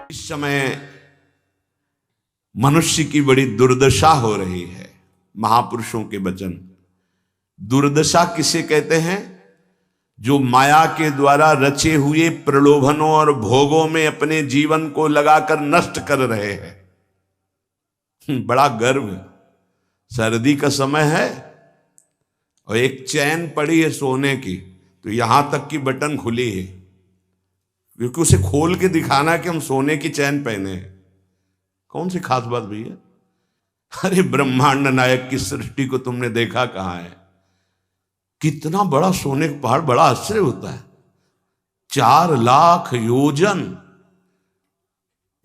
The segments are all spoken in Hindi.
इस समय मनुष्य की बड़ी दुर्दशा हो रही है। महापुरुषों के वचन। दुर्दशा किसे कहते हैं? जो माया के द्वारा रचे हुए प्रलोभनों और भोगों में अपने जीवन को लगाकर नष्ट कर रहे हैं। बड़ा गर्व। सर्दी का समय है और एक चैन पड़ी है सोने की, तो यहां तक की बटन खुली है, क्योंकि उसे खोल के दिखाना है कि हम सोने की चैन पहने हैं। कौन सी खास बात भैया? अरे ब्रह्मांड नायक की सृष्टि को तुमने देखा कहां है? कितना बड़ा सोने का पहाड़, बड़ा आश्चर्य होता है। 4 लाख योजन।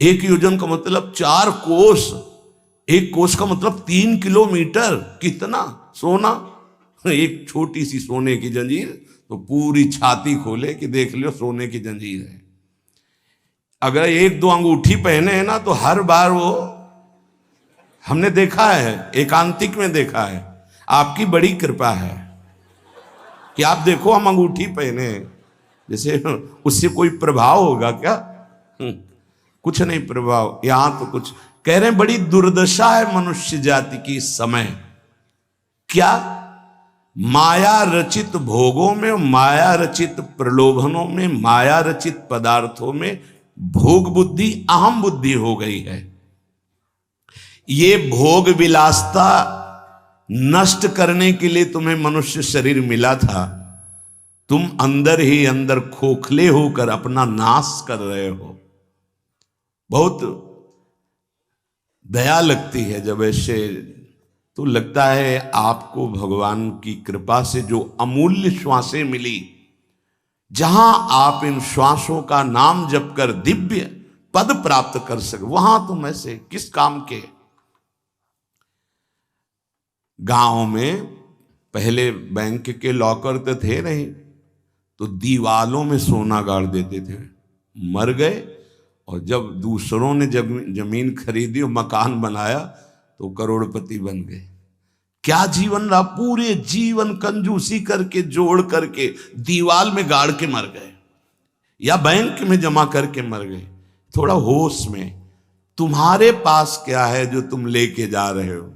1 योजन का मतलब 4 कोस। 1 कोस का मतलब 3 किलोमीटर। कितना सोना! एक छोटी सी सोने की जंजीर तो पूरी छाती खोले कि देख लियो सोने की जंजीर है। अगर 1-2 अंगूठी पहने हैं ना, तो हर बार वो हमने देखा है, एकांतिक में देखा है। आपकी बड़ी कृपा है कि आप देखो हम अंगूठी पहने हैं, जैसे उससे कोई प्रभाव होगा क्या? कुछ नहीं प्रभाव। यहां तो कुछ कह रहे हैं, बड़ी दुर्दशा है मनुष्य जाति की इस समय। क्या? माया रचित भोगों में, माया रचित प्रलोभनों में, माया रचित पदार्थों में भोग बुद्धि, अहम बुद्धि हो गई है। ये भोग विलासता नष्ट करने के लिए तुम्हें मनुष्य शरीर मिला था। तुम अंदर ही अंदर खोखले होकर अपना नाश कर रहे हो। बहुत दया लगती है जब ऐसे, तो लगता है आपको भगवान की कृपा से जो अमूल्य श्वासें मिली, जहां आप इन श्वासों का नाम जप कर दिव्य पद प्राप्त कर सके, वहां तुम ऐसे किस काम के? गांव में पहले बैंक के लॉकर तो थे नहीं, तो दीवालों में सोना गाड़ देते थे। मर गए और जब दूसरों ने जमीन खरीदी और मकान बनाया तो करोड़पति बन गए। क्या जीवन रहा? पूरे जीवन कंजूसी करके जोड़ करके दीवाल में गाड़ के मर गए, या बैंक में जमा करके मर गए। थोड़ा होश में, तुम्हारे पास क्या है जो तुम लेके जा रहे हो?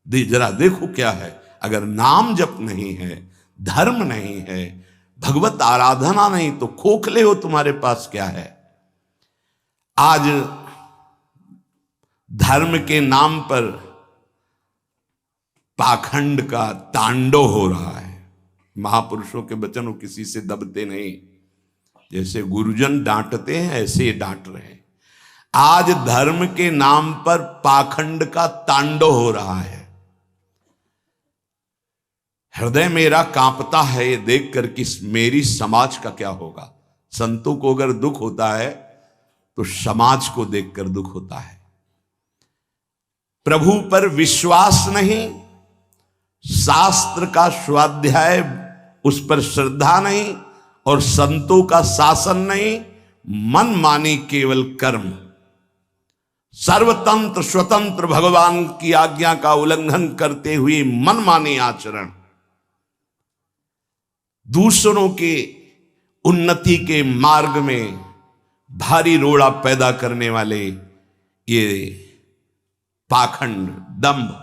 जरा देखो क्या है। अगर नाम जप नहीं है, धर्म नहीं है, भगवत आराधना नहीं, तो खोखले हो। तुम्हारे पास क्या है? आज धर्म के नाम पर पाखंड का तांडव हो रहा है। महापुरुषों के वचन किसी से दबते नहीं। जैसे गुरुजन डांटते हैं, ऐसे ही डांट रहे हैं। आज धर्म के नाम पर पाखंड का तांडव हो रहा है। हृदय मेरा कांपता है ये देखकर कि मेरी समाज का क्या होगा। संतों को अगर दुख होता है तो समाज को देखकर दुख होता है। प्रभु पर विश्वास नहीं, शास्त्र का स्वाध्याय उस पर श्रद्धा नहीं, और संतों का शासन नहीं, मनमानी केवल कर्म, सर्वतंत्र स्वतंत्र भगवान की आज्ञा का उल्लंघन करते हुए मनमानी आचरण, दूसरों के उन्नति के मार्ग में भारी रोड़ा पैदा करने वाले ये पाखंड, दंभ,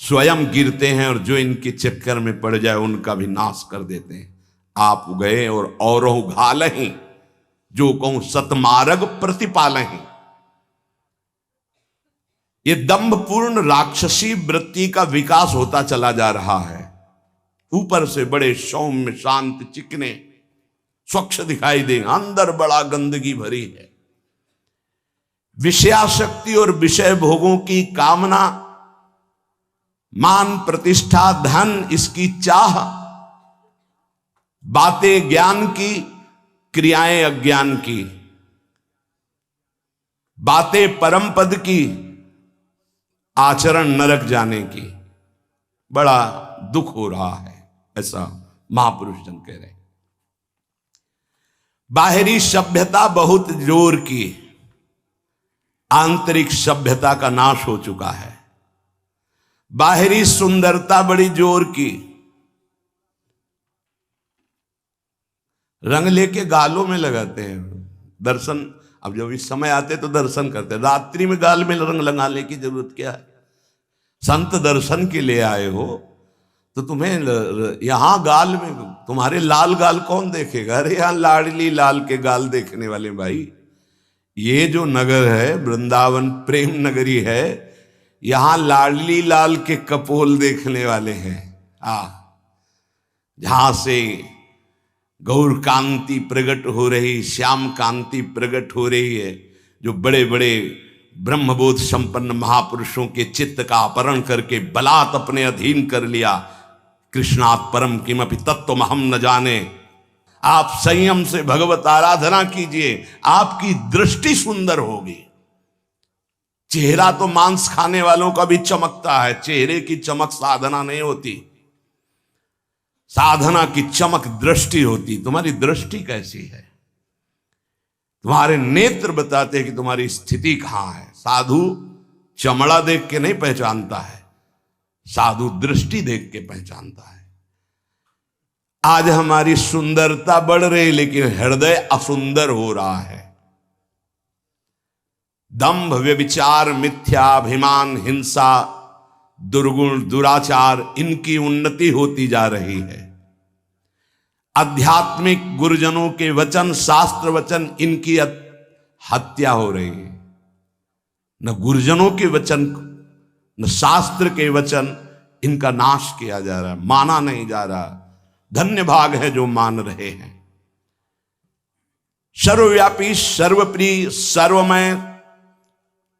स्वयं गिरते हैं और जो इनके चक्कर में पड़ जाए उनका भी नाश कर देते हैं। आप गए और औरों घालहीं, जो कहूं सतमार्ग प्रतिपालहीं। ये दंभपूर्ण राक्षसी वृत्ति का विकास होता चला जा रहा है। ऊपर से बड़े सौम्य शांत चिकने स्वच्छ दिखाई देंगे, अंदर बड़ा गंदगी भरी है। विषयाशक्ति और विषय भोगों की कामना, मान प्रतिष्ठा धन इसकी चाह, बातें ज्ञान की, क्रियाएं अज्ञान की, बातें परम पद की, आचरण नरक जाने की। बड़ा दुख हो रहा है, ऐसा महापुरुष जन कह रहे हैं। बाहरी सभ्यता बहुत जोर की, आंतरिक सभ्यता का नाश हो चुका है। बाहरी सुंदरता बड़ी जोर की, रंग लेके गालों में लगाते हैं। दर्शन अब जब इस समय आते तो दर्शन करते, रात्रि में गाल में रंग लगाने की जरूरत क्या है? संत दर्शन के लिए आए हो तो तुम्हें यहां गाल में, तुम्हारे लाल गाल कौन देखेगा? अरे यहां लाडली लाल के गाल देखने वाले भाई, ये जो नगर है वृंदावन प्रेम नगरी है, यहां लाडली लाल के कपोल देखने वाले हैं। जहां से गौर कांति प्रकट हो रही, श्याम कांति प्रकट हो रही है, जो बड़े बड़े ब्रह्मबोध संपन्न महापुरुषों के चित्त का अपहरण करके बलात् अपने अधीन कर लिया। कृष्णात् परम किमपि तत्त्वम हम न जाने। आप संयम से भगवत आराधना कीजिए, आपकी दृष्टि सुंदर होगी। चेहरा तो मांस खाने वालों का भी चमकता है, चेहरे की चमक साधना नहीं होती, साधना की चमक दृष्टि होती। तुम्हारी दृष्टि कैसी है? तुम्हारे नेत्र बताते हैं कि तुम्हारी स्थिति कहां है। साधु चमड़ा देख के नहीं पहचानता है, साधु दृष्टि देख के पहचानता है। आज हमारी सुंदरता बढ़ रही लेकिन हृदय असुंदर हो रहा है। दंभ, व्यभिचार, मिथ्याभिमान, हिंसा, दुर्गुण, दुराचार, इनकी उन्नति होती जा रही है। आध्यात्मिक गुरुजनों के वचन, शास्त्र वचन, इनकी हत्या हो रही है। न गुरुजनों के वचन न शास्त्र के वचन, इनका नाश किया जा रहा है, माना नहीं जा रहा। धन्य भाग है जो मान रहे हैं। सर्वव्यापी, सर्वप्रिय, सर्वमय,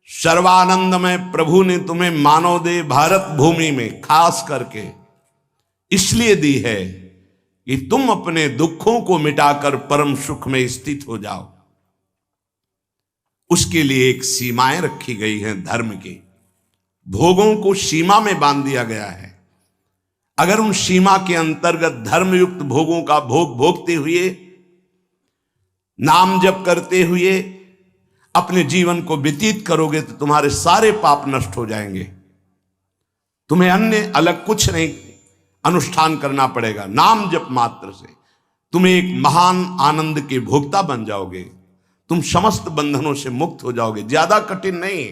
सर्वानंदमय प्रभु ने तुम्हें मानव देह भारत भूमि में खास करके इसलिए दी है कि तुम अपने दुखों को मिटाकर परम सुख में स्थित हो जाओ। उसके लिए एक सीमाएं रखी गई हैं धर्म की। भोगों को सीमा में बांध दिया गया है। अगर उन सीमा के अंतर्गत धर्मयुक्त भोगों का भोग भोगते हुए, नाम जप करते हुए अपने जीवन को व्यतीत करोगे तो तुम्हारे सारे पाप नष्ट हो जाएंगे। तुम्हें अन्य अलग कुछ नहीं अनुष्ठान करना पड़ेगा। नाम जप मात्र से तुम्हें एक महान आनंद के भोक्ता बन जाओगे। तुम समस्त बंधनों से मुक्त हो जाओगे। ज्यादा कठिन नहीं,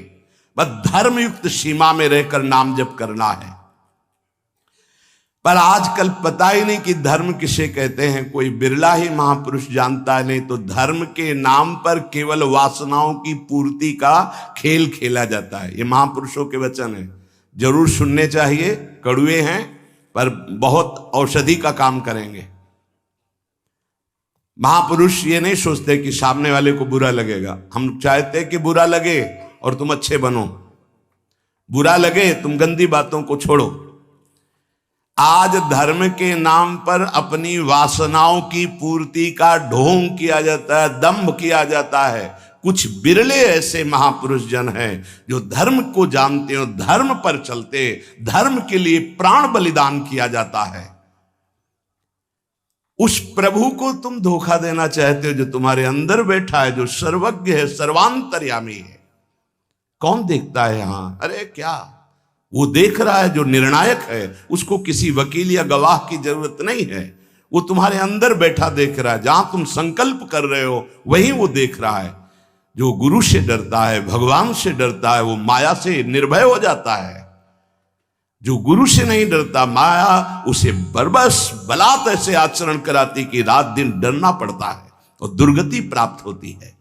बस धर्मयुक्त सीमा में रहकर नाम जप करना है। पर आजकल पता ही नहीं कि धर्म किसे कहते हैं। कोई बिरला ही महापुरुष जानता है। नहीं तो धर्म के नाम पर केवल वासनाओं की पूर्ति का खेल खेला जाता है। ये महापुरुषों के वचन है, जरूर सुनने चाहिए। कड़वे हैं पर बहुत औषधि का काम करेंगे। महापुरुष ये नहीं सोचते कि सामने वाले को बुरा लगेगा। हम चाहते हैं कि बुरा लगे और तुम अच्छे बनो, बुरा लगे तुम गंदी बातों को छोड़ो। आज धर्म के नाम पर अपनी वासनाओं की पूर्ति का ढोंग किया जाता है, दंभ किया जाता है। कुछ बिरले ऐसे महापुरुष जन हैं जो धर्म को जानते हो, धर्म पर चलते, धर्म के लिए प्राण बलिदान किया जाता है। उस प्रभु को तुम धोखा देना चाहते हो जो तुम्हारे अंदर बैठा है, जो सर्वज्ञ है, सर्वांतर्यामी है। कौन देखता है यहां? अरे क्या वो देख रहा है जो निर्णायक है। उसको किसी वकील या गवाह की जरूरत नहीं है। वो तुम्हारे अंदर बैठा देख रहा है। जहां तुम संकल्प कर रहे हो वहीं वो देख रहा है। जो गुरु से डरता है, भगवान से डरता है, वो माया से निर्भय हो जाता है। जो गुरु से नहीं डरता, माया उसे बरबस बलात् ऐसे आचरण कराती कि रात दिन डरना पड़ता है और दुर्गति प्राप्त होती है।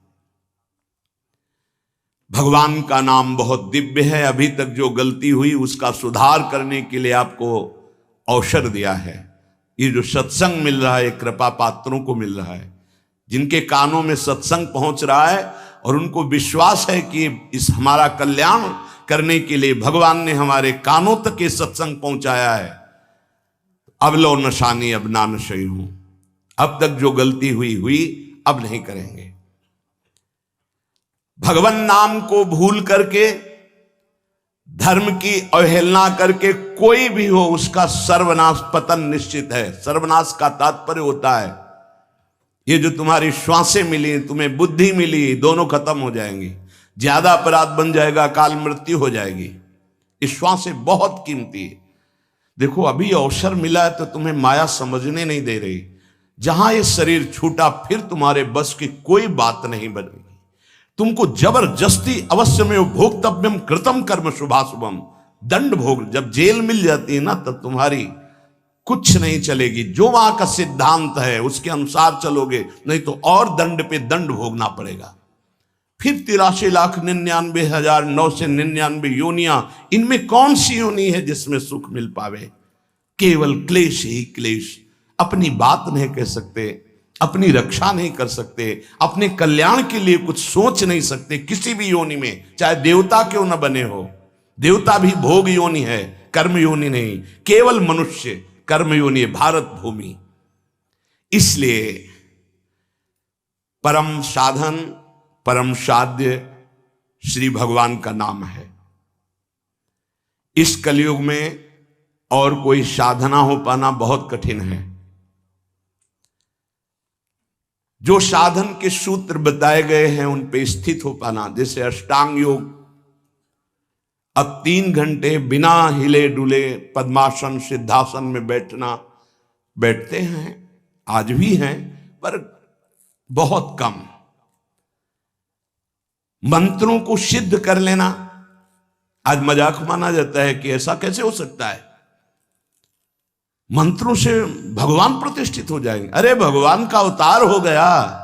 भगवान का नाम बहुत दिव्य है। अभी तक जो गलती हुई उसका सुधार करने के लिए आपको अवसर दिया है। ये जो सत्संग मिल रहा है कृपा पात्रों को मिल रहा है, जिनके कानों में सत्संग पहुंच रहा है और उनको विश्वास है कि इस हमारा कल्याण करने के लिए भगवान ने हमारे कानों तक ये सत्संग पहुंचाया है। अब लो नशानी अब ना नशई हूं। अब तक जो गलती हुई अब नहीं करेंगे। भगवान नाम को भूल करके, धर्म की अवहेलना करके कोई भी हो उसका सर्वनाश, पतन निश्चित है। सर्वनाश का तात्पर्य होता है ये जो तुम्हारी श्वासें मिली, तुम्हें बुद्धि मिली, दोनों खत्म हो जाएंगी। ज्यादा अपराध बन जाएगा, काल मृत्यु हो जाएगी। ये श्वासें बहुत कीमती है। देखो अभी अवसर मिला है तो तुम्हें माया समझने नहीं दे रही। जहां ये शरीर छूटा फिर तुम्हारे बस की कोई बात नहीं बनेगी। तुमको जबरदस्ती अवश्य में भोक्तव्यम कृतम कर्म शुभाशुभम, दंड भोग। जब जेल मिल जाती है ना तब तुम्हारी कुछ नहीं चलेगी, जो वहां का सिद्धांत है उसके अनुसार चलोगे, नहीं तो और दंड पे दंड भोगना पड़ेगा। फिर 83,99,999 योनियां, इनमें कौन सी योनि है जिसमें सुख मिल पावे? केवल क्लेश ही क्लेश। अपनी बात नहीं कह सकते, अपनी रक्षा नहीं कर सकते, अपने कल्याण के लिए कुछ सोच नहीं सकते किसी भी योनि में, चाहे देवता क्यों न बने हो। देवता भी भोग योनि है, कर्म योनि नहीं। केवल मनुष्य कर्म योनि है, भारत भूमि। इसलिए परम साधन परम साध्य श्री भगवान का नाम है। इस कलयुग में और कोई साधना हो पाना बहुत कठिन है। जो साधन के सूत्र बताए गए हैं उन पे स्थित हो पाना, जैसे अष्टांग योग, अब 3 घंटे बिना हिले डुले पद्मासन सिद्धासन में बैठते हैं, आज भी हैं, पर बहुत कम। मंत्रों को सिद्ध कर लेना आज मजाक माना जाता है कि ऐसा कैसे हो सकता है, मंत्रों से भगवान प्रतिष्ठित हो जाएंगे। अरे भगवान का अवतार हो गया।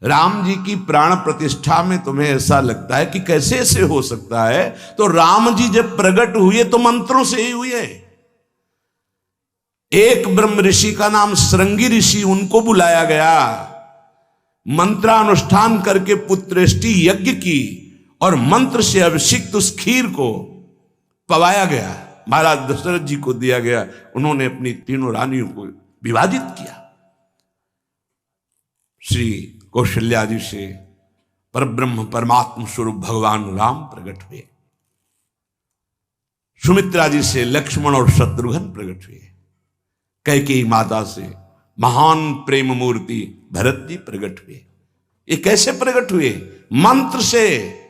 राम जी की प्राण प्रतिष्ठा में तुम्हें ऐसा लगता है कि कैसे ऐसे हो सकता है? तो राम जी जब प्रकट हुए तो मंत्रों से ही हुए। एक ब्रह्म ऋषि का नाम श्रृंगी ऋषि, उनको बुलाया गया, मंत्रानुष्ठान करके पुत्रेष्टि यज्ञ की और मंत्र से अभिषिक्त उस खीर को पवाया गया, महाराज दशरथ जी को दिया गया। उन्होंने अपनी 3 रानियों को विभाजित किया। श्री कौशल्या जी से परब्रह्म परमात्म स्वरूप भगवान राम प्रकट हुए, सुमित्रा जी से लक्ष्मण और शत्रुघ्न प्रकट हुए, कैकेयी माता से महान प्रेम मूर्ति भरत जी प्रकट हुए। ये कैसे प्रकट हुए? मंत्र से।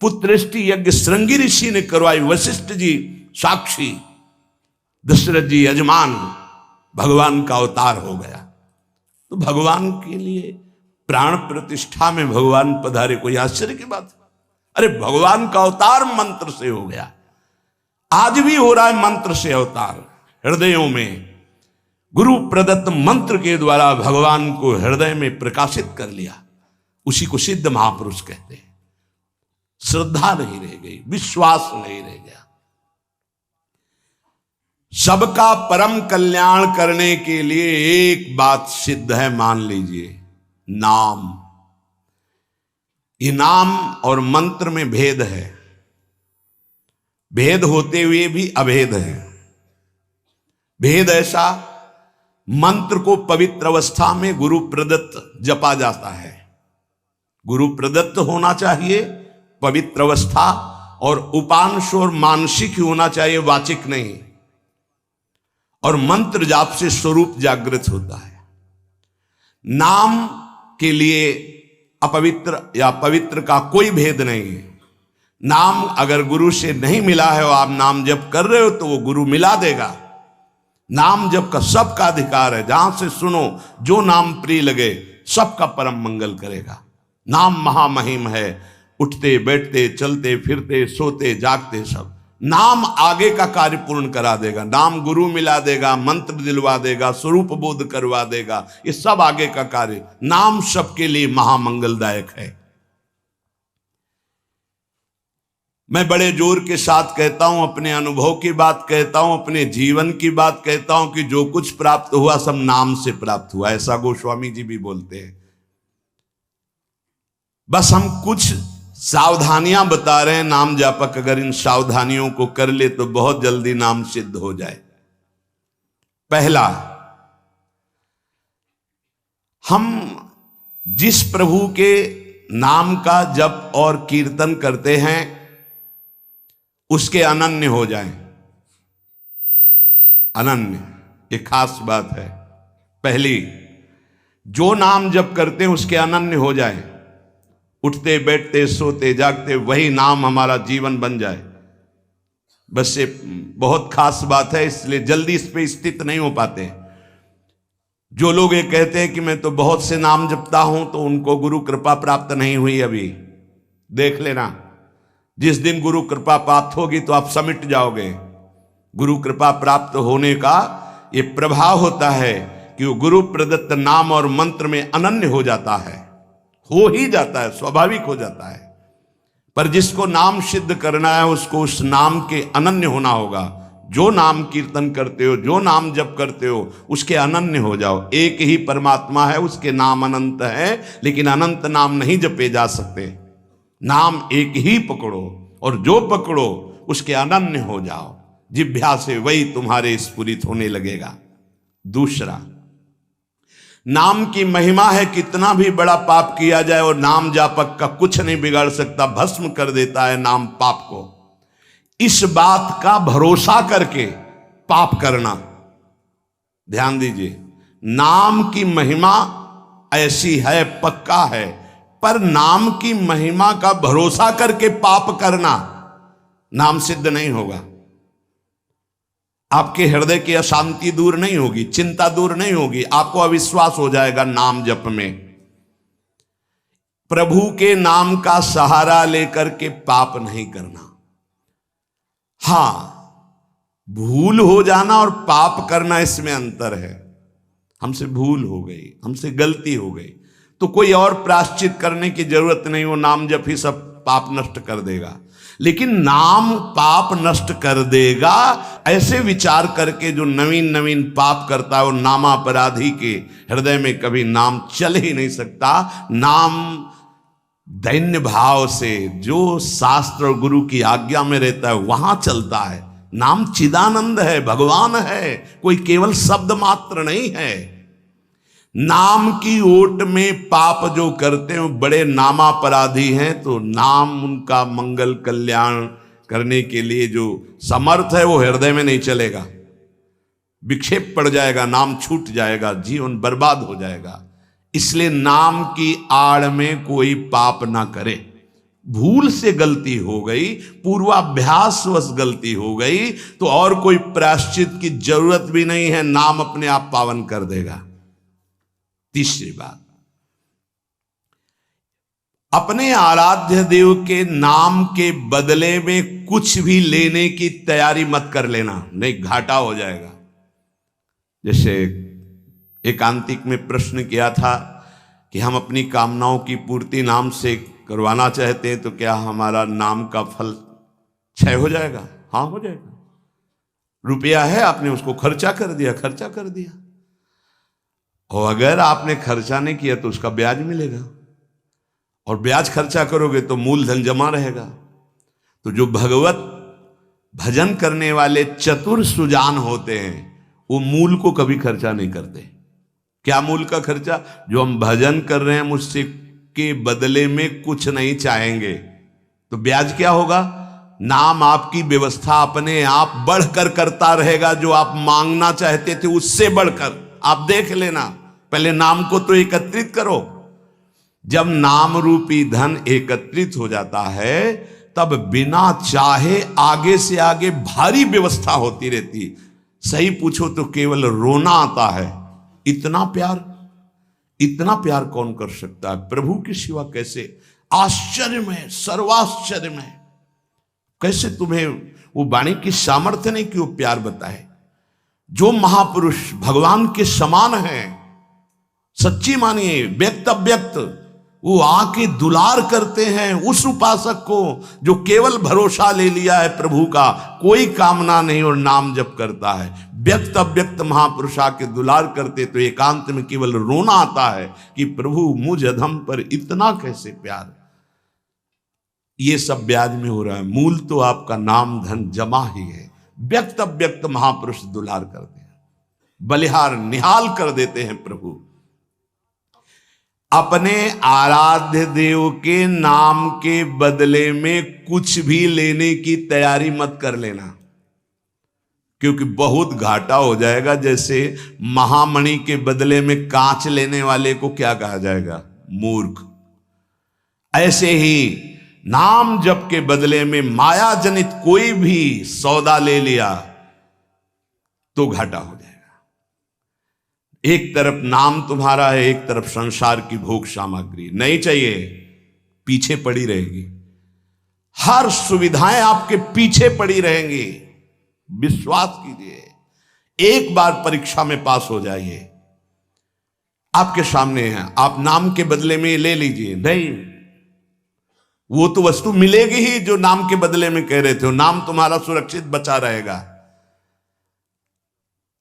पुत्रेष्टि यज्ञ श्रृंगी ऋषि ने करवाई, वशिष्ठ जी साक्षी, दशरथ जी यजमान, भगवान का अवतार हो गया। तो भगवान के लिए प्राण प्रतिष्ठा में भगवान पधारे, कोई आश्चर्य की बात? अरे भगवान का अवतार मंत्र से हो गया। आज भी हो रहा है मंत्र से अवतार। हृदयों में गुरु प्रदत्त मंत्र के द्वारा भगवान को हृदय में प्रकाशित कर लिया, उसी को सिद्ध महापुरुष कहते हैं। श्रद्धा नहीं रह गई, विश्वास नहीं रह गया। सबका परम कल्याण करने के लिए एक बात सिद्ध है, मान लीजिए, नाम। ये नाम और मंत्र में भेद है, भेद होते हुए भी अभेद है। भेद ऐसा, मंत्र को पवित्र अवस्था में गुरु प्रदत्त जपा जाता है, गुरु प्रदत्त होना चाहिए पवित्र अवस्था, और उपांश और मानसिक ही होना चाहिए, वाचिक नहीं। और मंत्र जाप से स्वरूप जागृत होता है। नाम के लिए अपवित्र या पवित्र का कोई भेद नहीं है। नाम अगर गुरु से नहीं मिला है और आप नाम जप कर रहे हो तो वो गुरु मिला देगा। नाम जप का सबका अधिकार है, जहां से सुनो जो नाम प्रिय लगे सबका परम मंगल करेगा। नाम महामहिम है, उठते बैठते चलते फिरते सोते जागते सब। नाम आगे का कार्य पूर्ण करा देगा। नाम गुरु मिला देगा, मंत्र दिलवा देगा, स्वरूप बोध करवा देगा, ये सब आगे का कार्य। नाम सबके लिए महामंगलदायक है। मैं बड़े जोर के साथ कहता हूं, अपने अनुभव की बात कहता हूं, अपने जीवन की बात कहता हूं कि जो कुछ प्राप्त हुआ सब नाम से प्राप्त हुआ। ऐसा गोस्वामी जी भी बोलते हैं। बस हम कुछ सावधानियां बता रहे हैं। नाम जापक अगर इन सावधानियों को कर ले तो बहुत जल्दी नाम सिद्ध हो जाए। पहला, हम जिस प्रभु के नाम का जप और कीर्तन करते हैं उसके अनन्य हो जाएं। अनन्य, ये खास बात है। पहली, जो नाम जप करते हैं उसके अनन्य हो जाएं। उठते बैठते सोते जागते वही नाम हमारा जीवन बन जाए। बस ये बहुत खास बात है, इसलिए जल्दी इस पे स्थित नहीं हो पाते। जो लोग ये कहते हैं कि मैं तो बहुत से नाम जपता हूं, तो उनको गुरु कृपा प्राप्त नहीं हुई अभी। देख लेना, जिस दिन गुरु कृपा प्राप्त होगी तो आप समिट जाओगे। गुरु कृपा प्राप्त होने का ये प्रभाव होता है कि वो गुरु प्रदत्त नाम और मंत्र में अनन्य हो जाता है, हो ही जाता है, स्वाभाविक हो जाता है। पर जिसको नाम सिद्ध करना है उसको उस नाम के अनन्य होना होगा। जो नाम कीर्तन करते हो, जो नाम जप करते हो, उसके अनन्य हो जाओ। एक ही परमात्मा है, उसके नाम अनंत है, लेकिन अनंत नाम नहीं जपे जा सकते। नाम एक ही पकड़ो, और जो पकड़ो उसके अनन्य हो जाओ। जिह्वा से वही तुम्हारे स्फुरित होने लगेगा। दूसरा, नाम की महिमा है। कितना भी बड़ा पाप किया जाए और नाम जापक का कुछ नहीं बिगाड़ सकता, भस्म कर देता है नाम पाप को। इस बात का भरोसा करके पाप करना, ध्यान दीजिए, नाम की महिमा ऐसी है, पक्का है, पर नाम की महिमा का भरोसा करके पाप करना नाम सिद्ध नहीं होगा। आपके हृदय की अशांति दूर नहीं होगी, चिंता दूर नहीं होगी, आपको अविश्वास हो जाएगा नाम जप में। प्रभु के नाम का सहारा लेकर के पाप नहीं करना। हां, भूल हो जाना और पाप करना, इसमें अंतर है। हमसे भूल हो गई, हमसे गलती हो गई, तो कोई और प्रायश्चित करने की जरूरत नहीं, वो नाम जप ही सब पाप नष्ट कर देगा। लेकिन नाम पाप नष्ट कर देगा, ऐसे विचार करके जो नवीन नवीन पाप करता है, वो नामापराधी के हृदय में कभी नाम चल ही नहीं सकता। नाम दैन्य भाव से, जो शास्त्र और गुरु की आज्ञा में रहता है, वहां चलता है। नाम चिदानंद है, भगवान है, कोई केवल शब्द मात्र नहीं है। नाम की ओट में पाप जो करते हैं बड़े नामापराधी हैं, तो नाम उनका मंगल कल्याण करने के लिए जो समर्थ है वो हृदय में नहीं चलेगा, विक्षेप पड़ जाएगा, नाम छूट जाएगा, जीवन बर्बाद हो जाएगा। इसलिए नाम की आड़ में कोई पाप ना करे। भूल से गलती हो गई, पूर्वाभ्यासवश गलती हो गई, तो और कोई प्रायश्चित की जरूरत भी नहीं है, नाम अपने आप पावन कर देगा। तीसरी बात, अपने आराध्य देव के नाम के बदले में कुछ भी लेने की तैयारी मत कर लेना, नहीं घाटा हो जाएगा। जैसे एकांतिक में प्रश्न किया था कि हम अपनी कामनाओं की पूर्ति नाम से करवाना चाहते हैं, तो क्या हमारा नाम का फल क्षय हो जाएगा? हाँ, हो जाएगा। रुपया है, आपने उसको खर्चा कर दिया, और अगर आपने खर्चा नहीं किया तो उसका ब्याज मिलेगा, और ब्याज खर्चा करोगे तो मूलधन जमा रहेगा। तो जो भगवत भजन करने वाले चतुर सुजान होते हैं, वो मूल को कभी खर्चा नहीं करते। क्या मूल का खर्चा? जो हम भजन कर रहे हैं, मुझसे के बदले में कुछ नहीं चाहेंगे, तो ब्याज क्या होगा? नाम आपकी व्यवस्था अपने आप बढ़कर करता रहेगा, जो आप मांगना चाहते थे उससे बढ़कर। आप देख लेना, पहले नाम को तो एकत्रित करो। जब नाम रूपी धन एकत्रित हो जाता है, तब बिना चाहे आगे से आगे भारी व्यवस्था होती रहती। सही पूछो तो केवल रोना आता है। इतना प्यार कौन कर सकता है प्रभु के सिवा? कैसे आश्चर्य में, सर्वाश्चर्य में, कैसे तुम्हें वो वाणी की सामर्थ्य नहीं कि वो प्यार बताए। जो महापुरुष भगवान के समान हैं, सच्ची मानिए, व्यक्त अव्यक्त, वो आके दुलार करते हैं उस उपासक को जो केवल भरोसा ले लिया है प्रभु का, कोई कामना नहीं और नाम जप करता है। व्यक्त अव्यक्त महापुरुष आके दुलार करते तो एकांत में केवल रोना आता है कि प्रभु मुझ अधम पर इतना कैसे प्यार। ये सब ब्याज में हो रहा है, मूल तो आपका नाम धन जमा ही है। व्यक्त अव्यक्त महापुरुष दुलार करते हैं, बलिहार निहाल कर देते हैं प्रभु। अपने आराध्य देव के नाम के बदले में कुछ भी लेने की तैयारी मत कर लेना, क्योंकि बहुत घाटा हो जाएगा। जैसे महामणि के बदले में कांच लेने वाले को क्या कहा जाएगा? मूर्ख। ऐसे ही नाम जप के बदले में माया जनित कोई भी सौदा ले लिया तो घाटा हो जाएगा। एक तरफ नाम तुम्हारा है, एक तरफ संसार की भोग सामग्री नहीं चाहिए, पीछे पड़ी रहेगी। हर सुविधाएं आपके पीछे पड़ी रहेंगी। विश्वास कीजिए, एक बार परीक्षा में पास हो जाइए, आपके सामने है, आप नाम के बदले में ले लीजिए। नहीं, वो तो वस्तु मिलेगी ही जो नाम के बदले में कह रहे थे, नाम तुम्हारा सुरक्षित बचा रहेगा।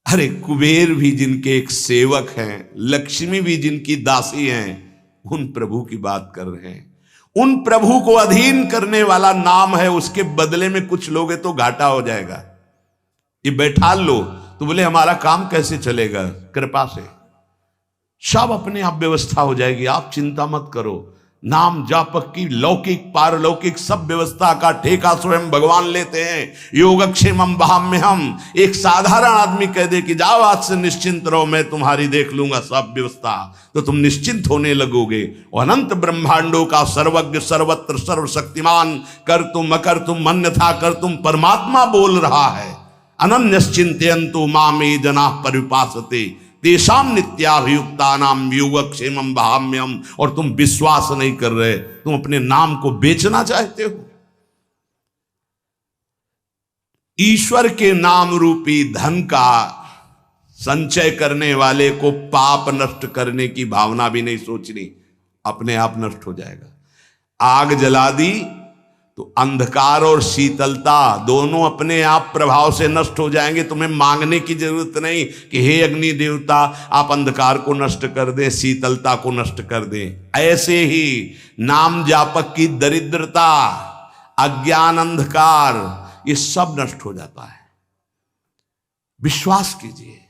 अरे कुबेर भी जिनके एक सेवक हैं, लक्ष्मी भी जिनकी दासी हैं, उन प्रभु की बात कर रहे हैं। उन प्रभु को अधीन करने वाला नाम है, उसके बदले में कुछ लोगे तो घाटा हो जाएगा। ये बैठा लो तो बोले हमारा काम कैसे चलेगा, कृपा से सब अपने आप व्यवस्था हो जाएगी, आप चिंता मत करो। नाम जापक की लौकिक पारलौकिक सब व्यवस्था का ठेका स्वयं भगवान लेते हैं। योगक्षेमम वहाम्यहम, एक साधारण आदमी कह दे कि जाओ आज से निश्चिंत रहो, मैं तुम्हारी देख लूंगा सब व्यवस्था, तो तुम निश्चिंत होने लगोगे। और अनंत ब्रह्मांडों का सर्वज्ञ सर्वत्र सर्वशक्तिमान कर तुम अकर तुम अन्यथा कर तुम परमात्मा बोल रहा है। अनन्यश्चिंतयन्तु मामे जनाः परिपासते तेषां नित्याभियुक्तानां योगक्षेमं वहाम्यहम्। और तुम विश्वास नहीं कर रहे, तुम अपने नाम को बेचना चाहते हो। ईश्वर के नाम रूपी धन का संचय करने वाले को पाप नष्ट करने की भावना भी नहीं सोचनी, अपने आप नष्ट हो जाएगा। आग जला दी तो अंधकार और शीतलता दोनों अपने आप प्रभाव से नष्ट हो जाएंगे। तुम्हें मांगने की जरूरत नहीं कि हे अग्नि देवता आप अंधकार को नष्ट कर दें, शीतलता को नष्ट कर दें। ऐसे ही नाम जापक की दरिद्रता, अज्ञान, अंधकार, ये सब नष्ट हो जाता है। विश्वास कीजिए,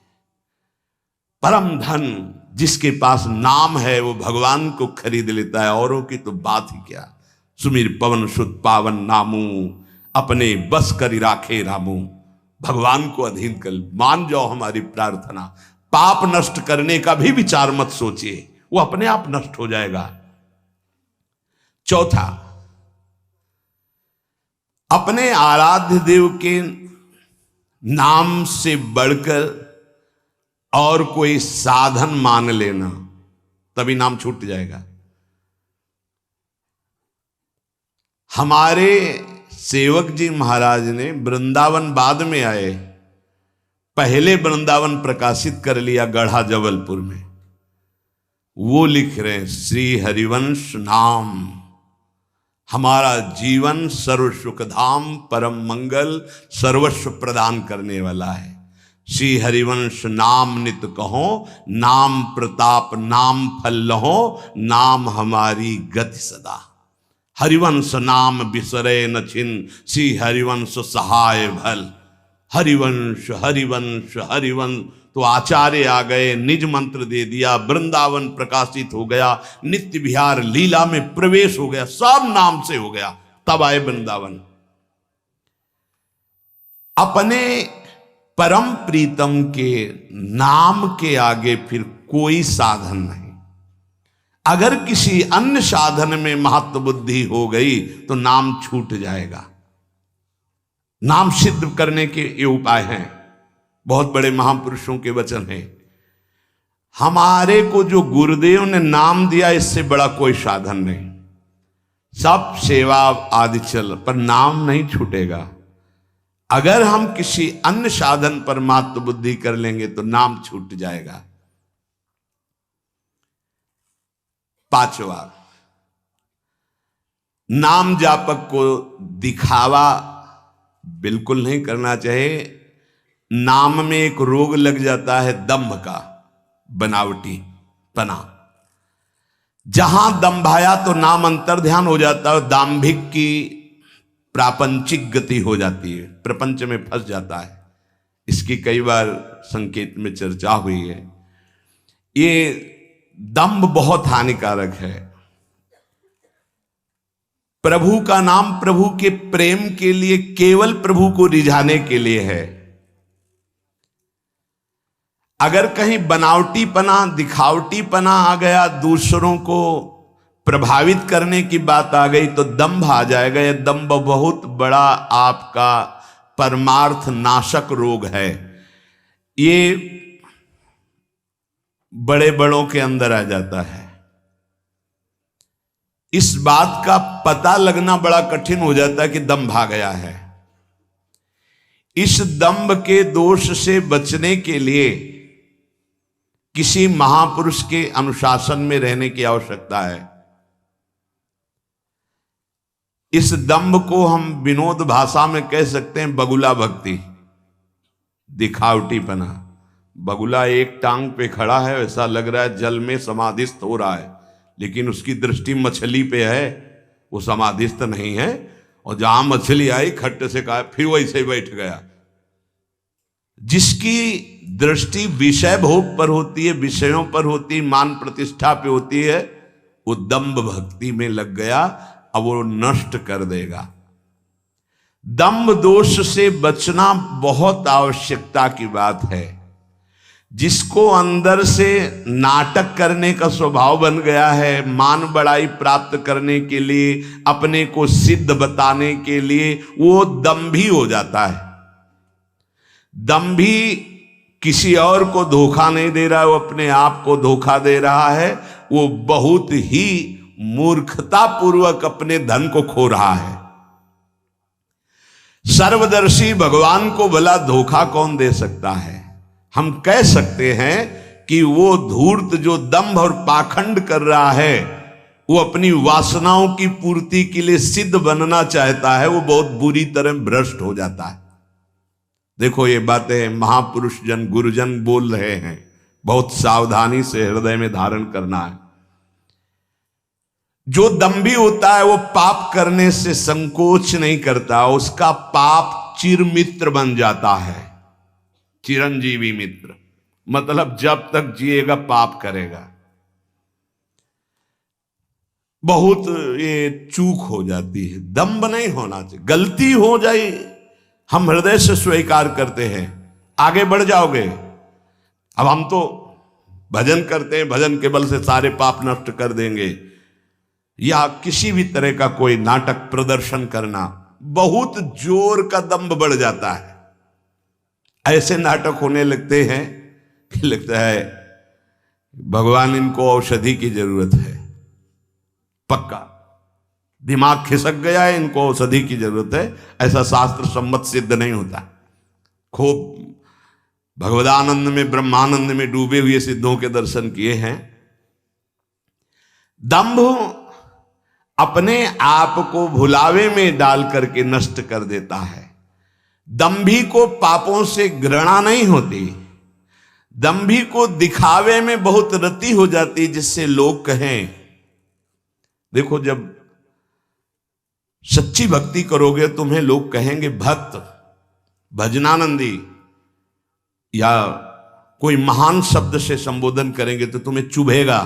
परम धन जिसके पास नाम है वो भगवान को खरीद लेता है, औरों की तो बात ही क्या। सुमिर पवन सुत पावन नामू, अपने बस करी राखे रामू। भगवान को अधीन कर मान जाओ हमारी प्रार्थना। पाप नष्ट करने का भी विचार मत सोचिए, वो अपने आप नष्ट हो जाएगा। चौथा, अपने आराध्य देव के नाम से बढ़कर और कोई साधन मान लेना, तभी नाम छूट जाएगा। हमारे सेवक जी महाराज ने वृंदावन बाद में आए, पहले वृंदावन प्रकाशित कर लिया गढ़ा जबलपुर में। वो लिख रहे हैं श्री हरिवंश नाम हमारा जीवन सर्व सुखधाम परम मंगल सर्वस्व प्रदान करने वाला है। श्री हरिवंश नाम नित कहो, नाम प्रताप नाम फल लहो, नाम हमारी गति सदा। हरिवंश नाम बिसरे न छिन, श्री हरिवंश सहाय भल। हरिवंश हरिवंश हरिवंश, तो आचार्य आ गए, निज मंत्र दे दिया, वृंदावन प्रकाशित हो गया, नित्य विहार लीला में प्रवेश हो गया, सब नाम से हो गया। तब आए वृंदावन। अपने परम प्रीतम के नाम के आगे फिर कोई साधन नहीं। अगर किसी अन्य साधन में महत्व बुद्धि हो गई तो नाम छूट जाएगा। नाम सिद्ध करने के ये उपाय हैं, बहुत बड़े महापुरुषों के वचन हैं। हमारे को जो गुरुदेव ने नाम दिया, इससे बड़ा कोई साधन नहीं। सब सेवा आदि चल, पर नाम नहीं छूटेगा। अगर हम किसी अन्य साधन पर महत्व बुद्धि कर लेंगे तो नाम छूट जाएगा। पांचवा, नाम जापक को दिखावा बिल्कुल नहीं करना चाहिए। नाम में एक रोग लग जाता है दंभ का, बनावटी पना। जहां दंभाया तो नाम अंतर ध्यान हो जाता है, दाम्भिक की प्रापंचिक गति हो जाती है, प्रपंच में फंस जाता है। इसकी कई बार संकेत में चर्चा हुई है। ये दंभ बहुत हानिकारक है। प्रभु का नाम प्रभु के प्रेम के लिए, केवल प्रभु को रिझाने के लिए है। अगर कहीं बनावटीपना, दिखावटीपना आ गया, दूसरों को प्रभावित करने की बात आ गई तो दंभ आ जाएगा। यह दंभ बहुत बड़ा आपका परमार्थ नाशक रोग है। ये बड़े बड़ों के अंदर आ जाता है। इस बात का पता लगना बड़ा कठिन हो जाता है कि दंभ आ गया है। इस दंभ के दोष से बचने के लिए किसी महापुरुष के अनुशासन में रहने की आवश्यकता है। इस दंभ को हम विनोद भाषा में कह सकते हैं बगुला भक्ति, दिखावटीपना। बगुला एक टांग पे खड़ा है, ऐसा लग रहा है जल में समाधिस्थ हो रहा है, लेकिन उसकी दृष्टि मछली पे है, वो समाधिस्थ नहीं है। और जहां मछली आई खट्ट से कहा फिर वैसे ही बैठ गया। जिसकी दृष्टि विषय भोग पर होती है, विषयों पर होती, मान प्रतिष्ठा पे होती है, वो दंभ भक्ति में लग गया, अब वो नष्ट कर देगा। दंभ दोष से बचना बहुत आवश्यकता की बात है। जिसको अंदर से नाटक करने का स्वभाव बन गया है, मान बड़ाई प्राप्त करने के लिए, अपने को सिद्ध बताने के लिए, वो दंभी हो जाता है। दंभी किसी और को धोखा नहीं दे रहा है, वो अपने आप को धोखा दे रहा है। वो बहुत ही मूर्खतापूर्वक अपने धन को खो रहा है। सर्वदर्शी भगवान को भला धोखा कौन दे सकता है? हम कह सकते हैं कि वो धूर्त जो दंभ और पाखंड कर रहा है, वो अपनी वासनाओं की पूर्ति के लिए सिद्ध बनना चाहता है, वो बहुत बुरी तरह भ्रष्ट हो जाता है। देखो ये बातें महापुरुष जन गुरुजन बोल रहे हैं, बहुत सावधानी से हृदय में धारण करना है। जो दंभी होता है वो पाप करने से संकोच नहीं करता, उसका पाप चिरमित्र बन जाता है। चिरंजीवी मित्र मतलब जब तक जिएगा पाप करेगा। बहुत ये चूक हो जाती है, दंभ नहीं होना चाहिए। गलती हो जाए हम हृदय से स्वीकार करते हैं, आगे बढ़ जाओगे। अब हम तो भजन करते हैं, भजन के बल से सारे पाप नष्ट कर देंगे, या किसी भी तरह का कोई नाटक प्रदर्शन करना, बहुत जोर का दंभ बढ़ जाता है। ऐसे नाटक होने लगते हैं कि लगता है भगवान इनको औषधि की जरूरत है। पक्का दिमाग खिसक गया है, इनको औषधि की जरूरत है। ऐसा शास्त्र सम्मत सिद्ध नहीं होता। खूब भगवदानंद में, ब्रह्मानंद में डूबे हुए सिद्धों के दर्शन किए हैं। दंभ अपने आप को भुलावे में डाल करके नष्ट कर देता है। दंभी को पापों से घृणा नहीं होती, दंभी को दिखावे में बहुत रति हो जाती, जिससे लोग कहें। देखो जब सच्ची भक्ति करोगे तुम्हें लोग कहेंगे भक्त, भजनानंदी, या कोई महान शब्द से संबोधन करेंगे तो तुम्हें चुभेगा,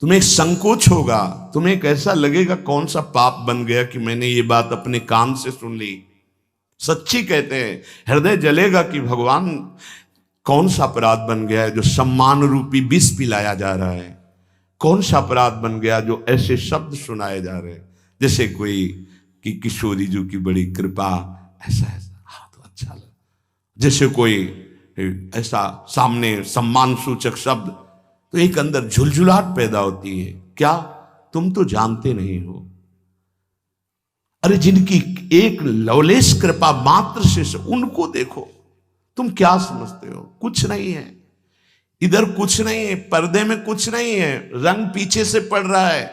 तुम्हें संकोच होगा, तुम्हें कैसा लगेगा कौन सा पाप बन गया कि मैंने ये बात अपने कान से सुन ली। सच्ची कहते हैं, हृदय जलेगा कि भगवान कौन सा अपराध बन गया है जो सम्मान रूपी विष पिलाया जा रहा है। कौन सा अपराध बन गया जो ऐसे शब्द सुनाए जा रहे हैं, जैसे कोई कि किशोरी जी की बड़ी कृपा, ऐसा ऐसा। हाँ तो अच्छा लगा। जैसे कोई ऐसा सामने सम्मान सूचक शब्द, तो एक अंदर झुलझुलाहट पैदा होती है। क्या तुम तो जानते नहीं हो? अरे जिनकी एक लवलेश कृपा मात्र से उनको देखो, तुम क्या समझते हो? कुछ नहीं है इधर, कुछ नहीं है, पर्दे में कुछ नहीं है, रंग पीछे से पड़ रहा है।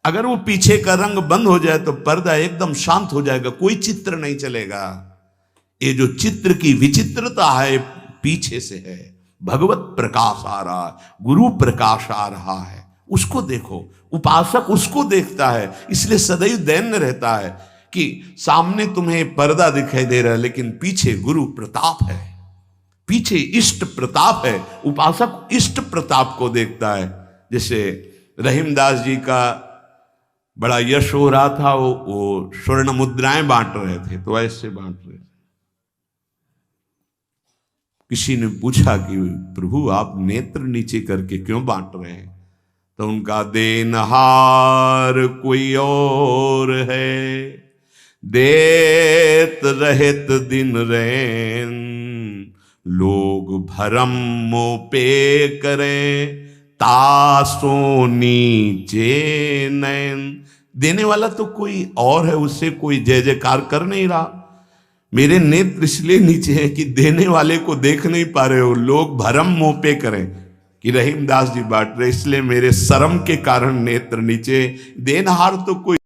अगर वो पीछे का रंग बंद हो जाए तो पर्दा एकदम शांत हो जाएगा, कोई चित्र नहीं चलेगा। ये जो चित्र की विचित्रता है पीछे से है। भगवत प्रकाश आ रहा है, गुरु प्रकाश आ रहा है, उसको देखो। उपासक उसको देखता है, इसलिए सदैव दैन्य रहता है कि सामने तुम्हें पर्दा दिखाई दे रहा है लेकिन पीछे गुरु प्रताप है, पीछे इष्ट प्रताप है। उपासक इष्ट प्रताप को देखता है। जैसे रहीमदास जी का बड़ा यश हो रहा था, वो स्वर्ण मुद्राएं बांट रहे थे, तो ऐसे बांट रहे थे। किसी ने पूछा कि प्रभु आप नेत्र नीचे करके क्यों बांट रहे हैं? तो उनका देनहार कोई और है, देत रहत दिन रैन, लोग भरम मोह पे करें, तासो नीचे नैन। देने वाला तो कोई और है, उससे कोई जय जयकार कर नहीं रहा। मेरे नेत्र इसलिए नीचे हैं कि देने वाले को देख नहीं पा रहे हो। लोग भरम मोह पे करें कि रहीमदास जी बांट रहे, इसलिए मेरे शर्म के कारण नेत्र नीचे। देनहार तो कोई